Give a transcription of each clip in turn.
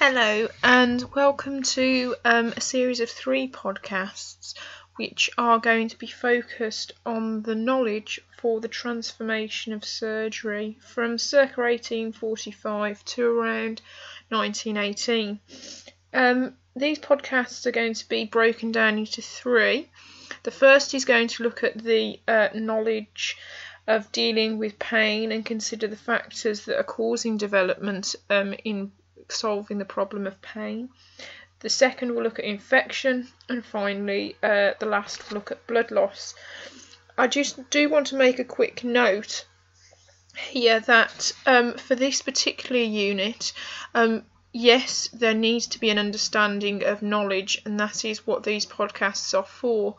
Hello and welcome to a series of 3 podcasts which are going to be focused on the knowledge for the transformation of surgery from circa 1845 to around 1918. These podcasts are going to be broken down into 3. The first is going to look at the knowledge of dealing with pain and consider the factors that are causing development in solving the problem of pain. The second will look at infection, and finally the last will look at blood loss. I just do want to make a quick note here that for this particular unit, yes, there needs to be an understanding of knowledge, and that is what these podcasts are for,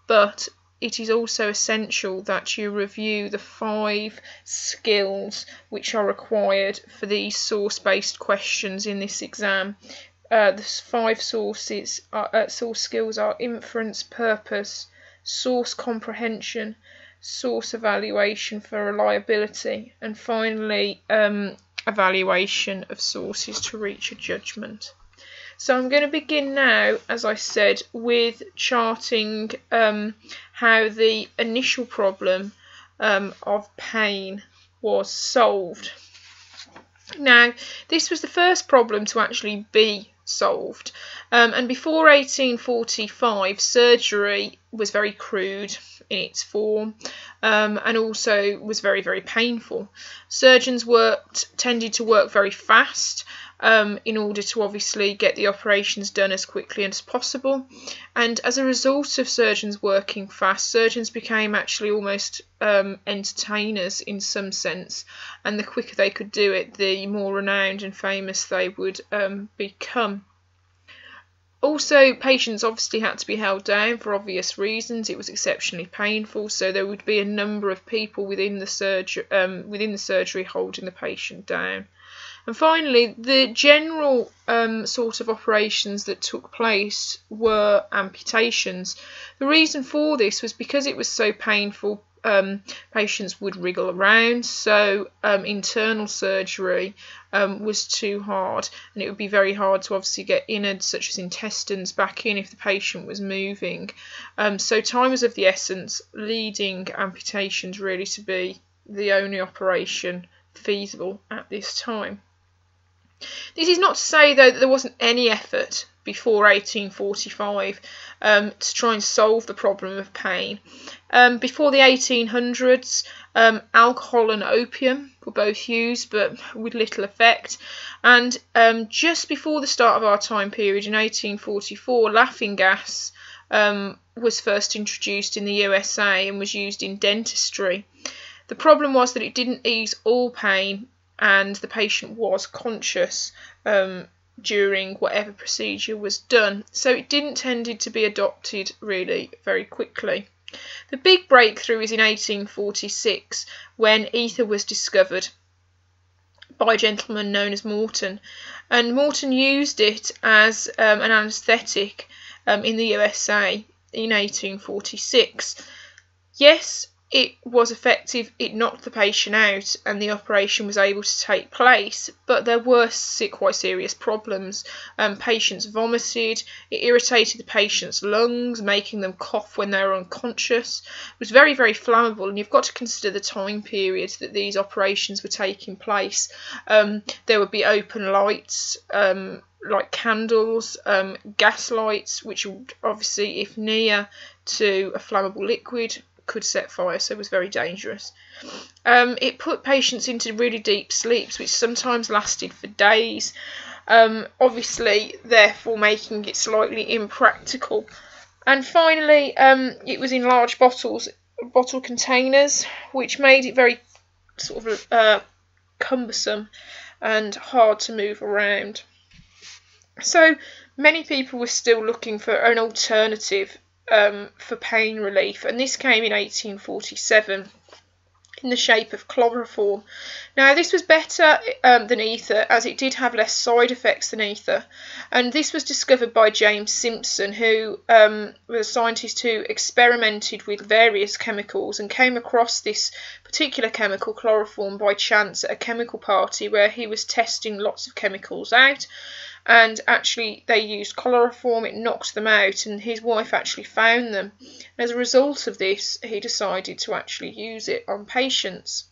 but it is also essential that you review the 5 skills which are required for these source-based questions in this exam. The 5 source skills are inference, purpose, source comprehension, source evaluation for reliability, and finally evaluation of sources to reach a judgment. So I'm going to begin now, as I said, with charting how the initial problem of pain was solved. Now, this was the first problem to actually be solved, and before 1845 surgery was very crude in its form, and also was very, very painful. Surgeons tended to work very fast in order to obviously get the operations done as quickly as possible, and as a result of surgeons working fast, surgeons became actually almost entertainers in some sense, and the quicker they could do it, the more renowned and famous they would become. Also, patients obviously had to be held down for obvious reasons. It was exceptionally painful, so there would be a number of people within the surgery holding the patient down. And finally, the general sort of operations that took place were amputations. The reason for this was because it was so painful, patients would wriggle around, so internal surgery was too hard, and it would be very hard to obviously get innards such as intestines back in if the patient was moving. So time was of the essence, leading amputations really to be the only operation feasible at this time. This is not to say, though, that there wasn't any effort before 1845 to try and solve the problem of pain. Before the 1800s, alcohol and opium were both used, but with little effect. And just before the start of our time period, in 1844, laughing gas was first introduced in the USA and was used in dentistry. The problem was that it didn't ease all pain, and the patient was conscious during whatever procedure was done, so it didn't tend to be adopted really very quickly. The big breakthrough is in 1846 when ether was discovered by a gentleman known as Morton, and Morton used it as an anaesthetic in the USA in 1846. Yes, it was effective, it knocked the patient out and the operation was able to take place, but there were quite serious problems. Patients vomited, it irritated the patient's lungs, making them cough when they were unconscious. It was very, very flammable, and you've got to consider the time period that these operations were taking place. There would be open lights, like candles, gas lights, which would obviously, if near to a flammable liquid, could set fire, so it was very dangerous. It put patients into really deep sleeps, which sometimes lasted for days, obviously therefore making it slightly impractical. And finally, it was in large bottle containers, which made it very sort of cumbersome and hard to move around. So many people were still looking for an alternative for pain relief, and this came in 1847 in the shape of chloroform. Now, this was better than ether, as it did have less side effects than ether, and this was discovered by James Simpson, who was a scientist who experimented with various chemicals and came across this particular chemical, chloroform, by chance at a chemical party where he was testing lots of chemicals out. and actually they used chloroform. It knocked them out, and his wife actually found them. As a result of this, he decided to actually use it on patients.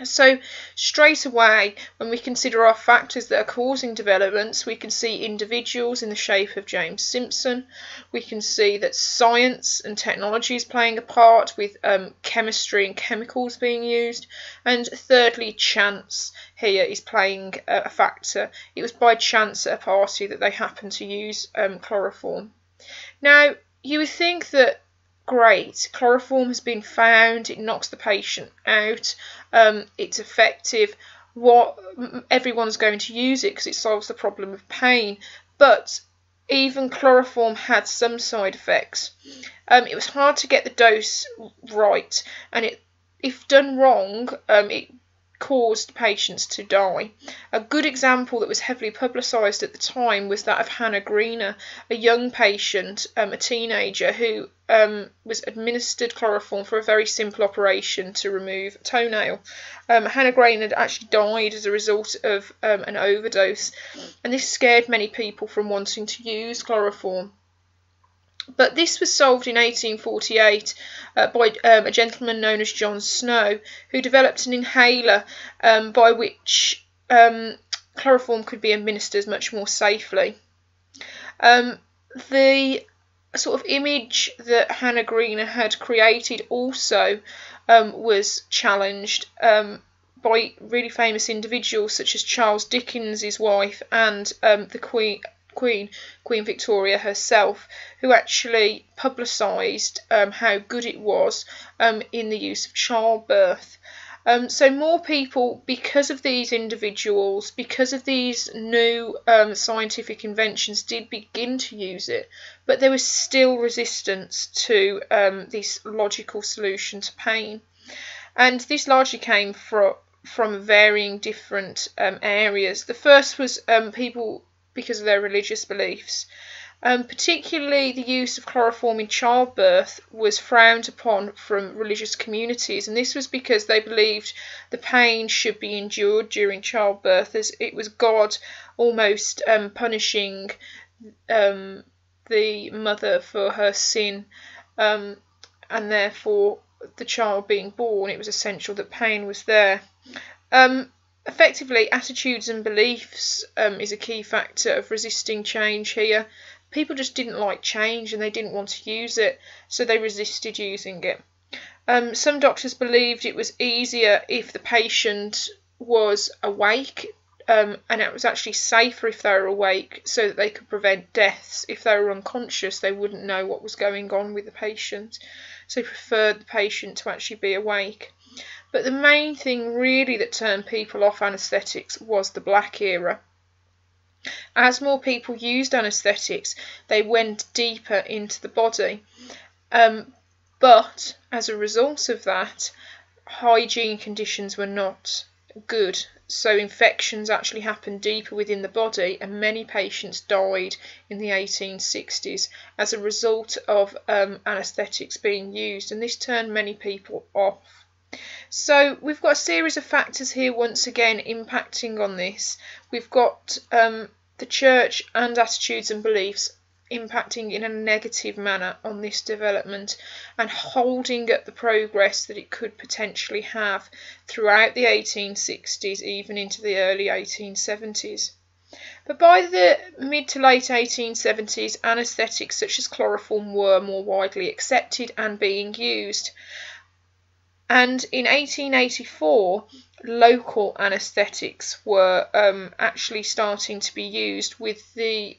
So straight away, when we consider our factors that are causing developments, we can see individuals in the shape of James Simpson. We can see that science and technology is playing a part, with chemistry and chemicals being used. And thirdly, chance here is playing a factor. It was by chance at a party that they happened to use chloroform. Now, you would think that, great, chloroform has been found, it knocks the patient out, it's effective, everyone's going to use it because it solves the problem of pain. But even chloroform had some side effects. It was hard to get the dose right, and if done wrong, it caused patients to die. A good example that was heavily publicised at the time was that of Hannah Greener, a young patient, a teenager, who was administered chloroform for a very simple operation to remove a toenail. Hannah Greener had actually died as a result of an overdose, and this scared many people from wanting to use chloroform. But this was solved in 1848 by a gentleman known as John Snow, who developed an inhaler by which chloroform could be administered much more safely. The sort of image that Hannah Greener had created also was challenged by really famous individuals such as Charles Dickens, his wife, and the Queen Victoria herself, who actually publicised how good it was in the use of childbirth. So more people, because of these individuals, because of these new scientific inventions, did begin to use it, but there was still resistance to this logical solution to pain. And this largely came from varying different areas. The first was people because of their religious beliefs. Particularly the use of chloroform in childbirth was frowned upon from religious communities, and this was because they believed the pain should be endured during childbirth, as it was God almost punishing the mother for her sin, and therefore the child being born, it was essential that pain was there. Effectively, attitudes and beliefs is a key factor of resisting change here. People just didn't like change and they didn't want to use it, so they resisted using it. Some doctors believed it was easier if the patient was awake, and it was actually safer if they were awake, so that they could prevent deaths. If they were unconscious, they wouldn't know what was going on with the patient, so they preferred the patient to actually be awake. But the main thing really that turned people off anaesthetics was the Black Era. As more people used anaesthetics, they went deeper into the body. But as a result of that, hygiene conditions were not good. So infections actually happened deeper within the body, and many patients died in the 1860s as a result of anaesthetics being used, and this turned many people off. So we've got a series of factors here once again impacting on this. We've got the church and attitudes and beliefs impacting in a negative manner on this development and holding up the progress that it could potentially have throughout the 1860s, even into the early 1870s. But by the mid to late 1870s, anaesthetics such as chloroform were more widely accepted and being used. And in 1884, local anaesthetics were actually starting to be used with the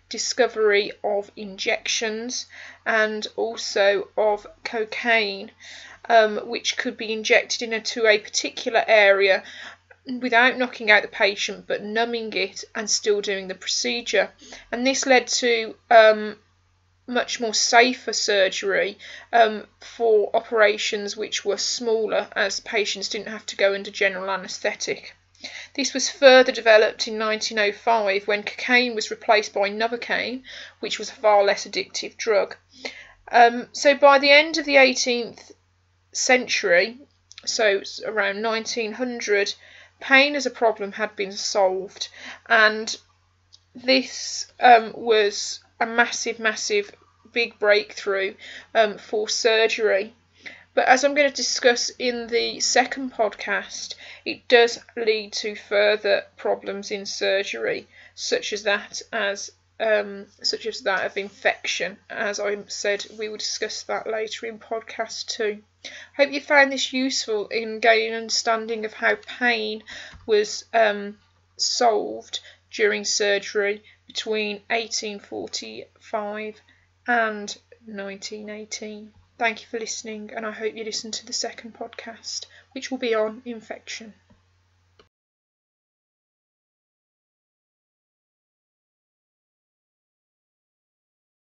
discovery of injections and also of cocaine, which could be injected into a particular area without knocking out the patient but numbing it and still doing the procedure. And this led to much more safer surgery for operations which were smaller, as patients didn't have to go under general anaesthetic. This was further developed in 1905 when cocaine was replaced by Novocaine, which was a far less addictive drug. So by the end of the 18th century, so around 1900, pain as a problem had been solved, and this was a massive big breakthrough for surgery. But as I'm going to discuss in the second podcast, it does lead to further problems in surgery, such as that of infection. As I said, we will discuss that later in podcast 2. Hope you found this useful in gaining an understanding of how pain was solved during surgery between 1845 and 1918. Thank you for listening, and I hope you listen to the second podcast, which will be on infection.